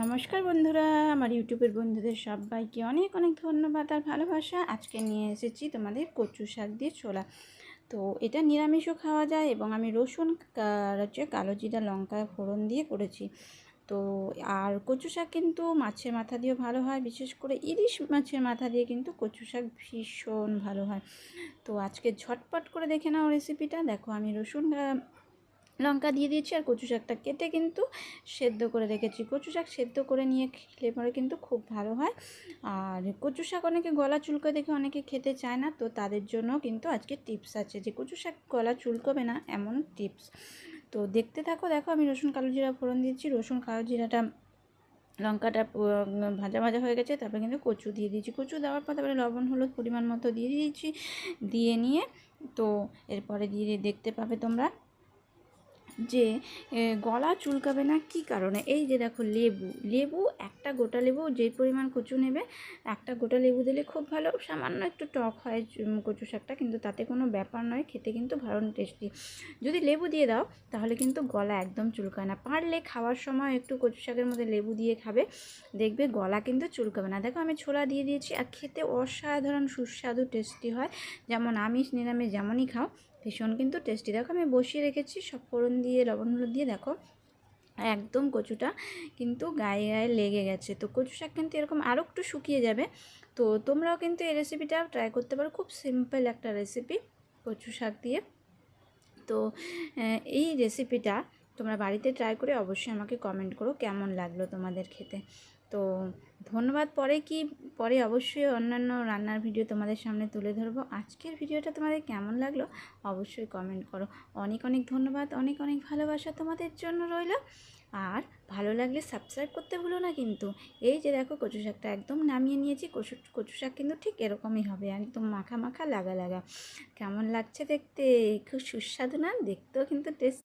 নমস্কার বন্ধুরা, আমার ইউটিউবের বন্ধুদের সবাইকে অনেক অনেক ধন্যবাদ আর ভালোবাসা। আজকে নিয়ে এসেছি তোমাদের কচু শাক দিয়ে ছোলা। তো এটা নিরামিষও খাওয়া যায় এবং আমি রসুন আর কালো জিরা লঙ্কা ফোড়ন দিয়ে করেছি। তো আর কচু শাক কিন্তু মাছের মাথা দিয়েও ভালো হয়, বিশেষ করে ইলিশ মাছের মাথা দিয়ে কিন্তু কচু শাক ভীষণ ভালো হয়। তো আজকে ঝটপট করে দেখে নাও রেসিপিটা। দেখো, আমি রসুন লঙ্কা দিয়ে দিয়েছি আর কচু শাকটা কেটে কিন্তু সেদ্ধ করে রেখেছি। কচু শাক সেদ্ধ করে নিয়ে খেলে পরে কিন্তু খুব ভালো হয়। আর কচু শাক অনেকে গলা চুলকো দেখে অনেকে খেতে চায় না, তো তাদের জন্য কিন্তু আজকে টিপস আছে যে কচু শাক গলা চুলকোবে না এমন টিপস। তো দেখতে থাকো। দেখো, আমি রসুন কালো জিরা ফোড়ন দিয়েছি। রসুন কালো জিরাটা লঙ্কাটা ভাজা ভাজা হয়ে গেছে, তারপরে কিন্তু কচু দিয়ে দিয়েছি। কচু দেওয়ার পর তারপরে লবণ হলুদ পরিমাণ মতো দিয়ে দিয়েছি। দিয়ে নিয়ে তো এরপরে দিয়ে দেখতে পাবে তোমরা যে গলা চুলকাবে না। কি কারণে? এই যে দেখো, লেবু একটা গোটা লেবু যে পরিমাণ কচু নেবে, একটা গোটা লেবু দিলে খুব ভালো। সামান্য একটু টক হয় কচু শাকটা, কিন্তু তাতে কোনো ব্যাপার নয়, খেতে কিন্তু ভালো টেস্টি। যদি লেবু দিয়ে দাও তাহলে কিন্তু গলা একদম চুলকায় না। পারলে খাওয়ার সময় একটু কচু শাকের মধ্যে লেবু দিয়ে খাবে, দেখবে গলা কিন্তু চুলকাবে না। দেখো, আমি ছোলা দিয়ে দিয়েছি আর খেতে অসাধারণ সুস্বাদু টেস্টি হয়। যেমন আমিষ নিরামিষ যেমনই খাও, ভীষণ কিন্তু টেস্টি। দেখো, আমি বসিয়ে রেখেছি সব ফোড়ন দিয়ে লবণ হলুদ দিয়ে। দেখো, একদম কচুটা কিন্তু গায়ে গায়ে লেগে গেছে। তো কচু শাক কিন্তু এরকম আরও একটু শুকিয়ে যাবে। তো তোমরাও কিন্তু এই রেসিপিটা ট্রাই করতে পারো, খুব সিম্পল একটা রেসিপি কচু শাক দিয়ে। তো এই রেসিপিটা তোমরা বাড়িতে ট্রাই করে অবশ্যই আমাকে কমেন্ট করো কেমন লাগলো তোমাদের খেতে। তো ধন্যবাদ। পরে অবশ্যই অন্যান্য রান্নার ভিডিও তোমাদের সামনে তুলে ধরবো। আজকের ভিডিওটা তোমাদের কেমন লাগলো অবশ্যই কমেন্ট করো। অনেক অনেক ধন্যবাদ, অনেক অনেক ভালোবাসা তোমাদের জন্য রইল। আর ভালো লাগলে সাবস্ক্রাইব করতে ভুলো না কিন্তু। এই যে দেখো, কচু শাকটা একদম নামিয়ে নিয়েছি। কচু শাক কিন্তু ঠিক এরকমই হবে, একদম মাখা মাখা লাগা লাগা। কেমন লাগছে দেখতে? খুব সুস্বাদু না? দেখতেও কিন্তু টেস্ট